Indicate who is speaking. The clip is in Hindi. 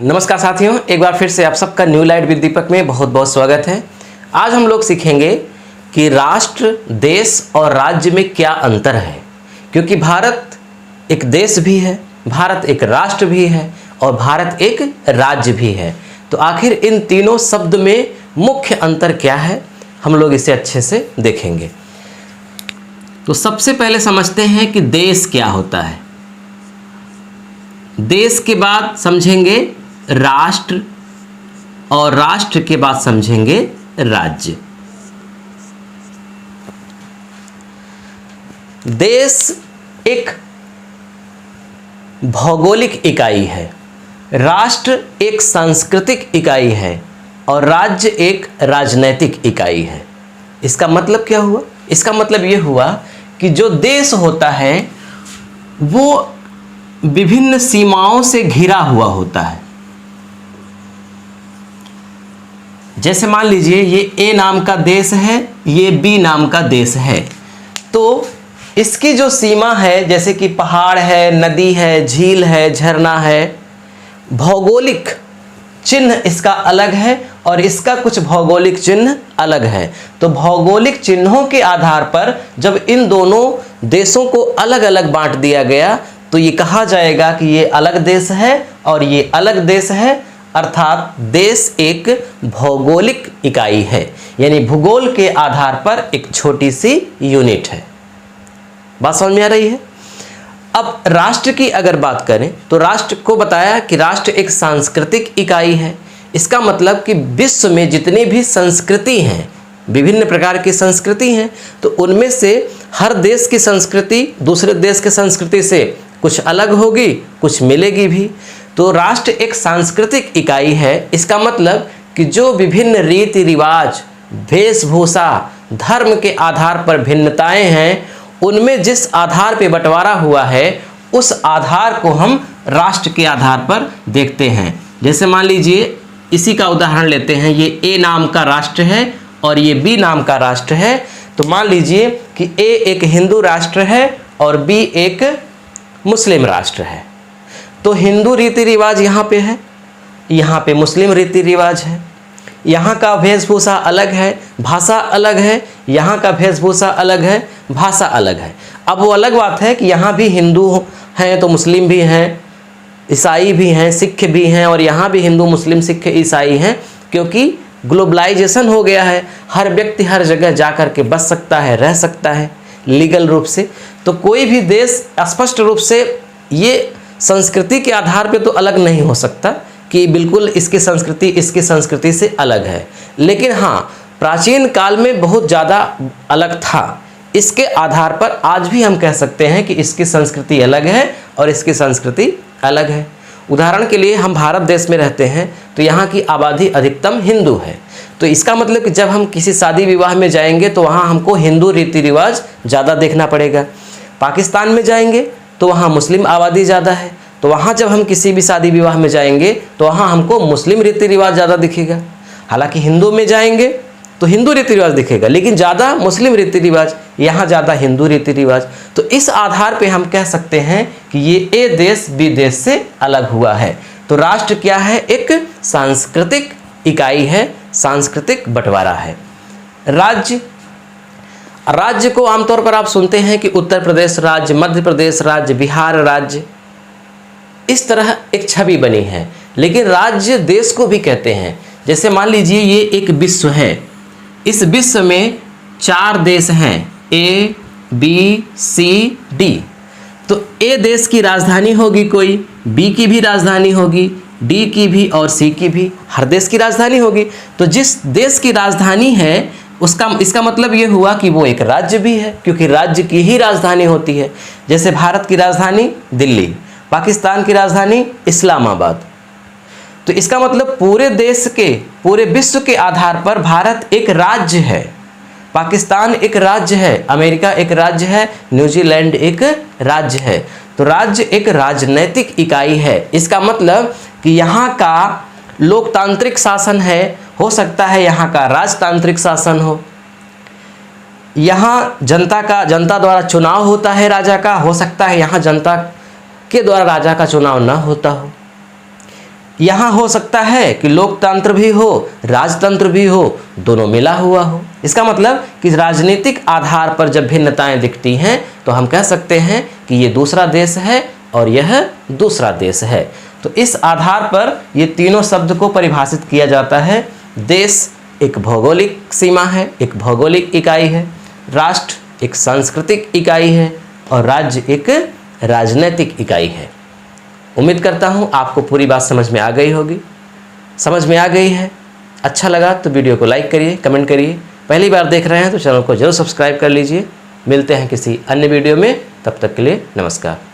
Speaker 1: नमस्कार साथियों, एक बार फिर से आप सबका न्यू लाइट विद दीपक में बहुत बहुत स्वागत है। आज हम लोग सीखेंगे कि राष्ट्र, देश और राज्य में क्या अंतर है, क्योंकि भारत एक देश भी है, भारत एक राष्ट्र भी है और भारत एक राज्य भी है। तो आखिर इन तीनों शब्द में मुख्य अंतर क्या है, हम लोग इसे अच्छे से देखेंगे। तो सबसे पहले समझते हैं कि देश क्या होता है। देश के बाद समझेंगे राष्ट्र और राष्ट्र के बाद समझेंगे राज्य। देश एक भौगोलिक इकाई है, राष्ट्र एक सांस्कृतिक इकाई है और राज्य एक राजनैतिक इकाई है। इसका मतलब क्या हुआ? इसका मतलब यह हुआ कि जो देश होता है वो विभिन्न सीमाओं से घिरा हुआ होता है। जैसे मान लीजिए ये ए नाम का देश है, ये बी नाम का देश है, तो इसकी जो सीमा है, जैसे कि पहाड़ है, नदी है, झील है, झरना है, भौगोलिक चिन्ह इसका अलग है और इसका कुछ भौगोलिक चिन्ह अलग है। तो भौगोलिक चिन्हों के आधार पर जब इन दोनों देशों को अलग अलग बांट दिया गया तो ये कहा जाएगा कि ये अलग देश है और ये अलग देश है, अर्थात देश एक भौगोलिक इकाई है, यानी भूगोल के आधार पर एक छोटी सी यूनिट है। बात समझ में आ रही है? अब राष्ट्र की अगर बात करें तो राष्ट्र को बताया कि राष्ट्र एक सांस्कृतिक इकाई है। इसका मतलब कि विश्व में जितनी भी संस्कृति हैं, विभिन्न प्रकार की संस्कृति हैं, तो उनमें से हर देश की संस्कृति दूसरे देश की संस्कृति से कुछ अलग होगी, कुछ मिलेगी भी। तो राष्ट्र एक सांस्कृतिक इकाई है। इसका मतलब कि जो विभिन्न रीति रिवाज, वेशभूषा, धर्म के आधार पर भिन्नताएं हैं, उनमें जिस आधार पर बंटवारा हुआ है उस आधार को हम राष्ट्र के आधार पर देखते हैं। जैसे मान लीजिए इसी का उदाहरण लेते हैं, ये ए नाम का राष्ट्र है और ये बी नाम का राष्ट्र है। तो मान लीजिए कि ए एक हिंदू राष्ट्र है और बी एक मुस्लिम राष्ट्र है। तो हिंदू रीति रिवाज यहाँ पे है, यहाँ पे मुस्लिम रीति रिवाज है, यहाँ का वेशभूषा अलग है, भाषा अलग है, यहाँ का वेशभूषा अलग है, भाषा अलग है। अब वो अलग बात है कि यहाँ भी हिंदू हैं तो मुस्लिम भी हैं, ईसाई भी हैं, सिख भी हैं, और यहाँ भी हिंदू, मुस्लिम, सिख, ईसाई हैं, क्योंकि ग्लोबलाइजेशन हो गया है। हर व्यक्ति हर जगह जा कर के बस सकता है, रह सकता है लीगल रूप से। तो कोई भी देश स्पष्ट रूप से ये संस्कृति के आधार पे तो अलग नहीं हो सकता कि बिल्कुल इसकी संस्कृति से अलग है, लेकिन हाँ, प्राचीन काल में बहुत ज़्यादा अलग था। इसके आधार पर आज भी हम कह सकते हैं कि इसकी संस्कृति अलग है और इसकी संस्कृति अलग है। उदाहरण के लिए हम भारत देश में रहते हैं तो यहाँ की आबादी अधिकतम हिंदू है। तो इसका मतलब कि जब हम किसी शादी विवाह में जाएंगे तो वहाँ हमको हिंदू रीति रिवाज ज़्यादा देखना पड़ेगा। पाकिस्तान में जाएंगे तो वहाँ मुस्लिम आबादी ज़्यादा है, तो वहाँ जब हम किसी भी शादी विवाह में जाएंगे तो वहाँ हमको मुस्लिम रीति रिवाज ज़्यादा दिखेगा। हालांकि हिंदू में जाएंगे तो हिंदू रीति रिवाज दिखेगा, लेकिन ज़्यादा मुस्लिम रीति रिवाज, यहाँ ज़्यादा हिंदू रीति रिवाज। तो इस आधार पे हम कह सकते हैं कि ये ए देश बी देश से अलग हुआ है। तो राष्ट्र क्या है? एक सांस्कृतिक इकाई है, सांस्कृतिक बंटवारा है। राज्य, राज्य को आमतौर पर आप सुनते हैं कि उत्तर प्रदेश राज्य, मध्य प्रदेश राज्य, बिहार राज्य, इस तरह एक छवि बनी है। लेकिन राज्य देश को भी कहते हैं। जैसे मान लीजिए ये एक विश्व है, इस विश्व में 4 देश हैं, ए बी सी डी। तो ए देश की राजधानी होगी कोई, बी की भी राजधानी होगी, डी की भी और सी की भी, हर देश की राजधानी होगी। तो जिस देश की राजधानी है इसका मतलब ये हुआ कि वो एक राज्य भी है, क्योंकि राज्य की ही राजधानी होती है। जैसे भारत की राजधानी दिल्ली, पाकिस्तान की राजधानी इस्लामाबाद। तो इसका मतलब पूरे देश के, पूरे विश्व के आधार पर भारत एक राज्य है, पाकिस्तान एक राज्य है, अमेरिका एक राज्य है, न्यूजीलैंड एक राज्य है। तो राज्य एक राजनैतिक इकाई है। इसका मतलब कि यहाँ का लोकतांत्रिक शासन है, हो सकता है यहाँ का राजतांत्रिक शासन हो, यहाँ जनता द्वारा चुनाव होता है राजा का, हो सकता है यहाँ जनता के द्वारा राजा का चुनाव न होता हो। यहाँ हो सकता है कि लोकतंत्र भी हो, राजतंत्र भी हो, दोनों मिला हुआ हो। इसका मतलब कि राजनीतिक आधार पर जब भिन्नताएं दिखती हैं तो हम कह सकते हैं कि ये दूसरा देश है और यह दूसरा देश है। तो इस आधार पर ये तीनों शब्द को परिभाषित किया जाता है। देश एक भौगोलिक सीमा है, एक भौगोलिक इकाई है, राष्ट्र एक सांस्कृतिक इकाई है और राज्य एक राजनीतिक इकाई है। उम्मीद करता हूँ आपको पूरी बात समझ में आ गई होगी। समझ में आ गई है? अच्छा लगा तो वीडियो को लाइक करिए, कमेंट करिए। पहली बार देख रहे हैं तो चैनल को जरूर सब्सक्राइब कर लीजिए। मिलते हैं किसी अन्य वीडियो में, तब तक के लिए नमस्कार।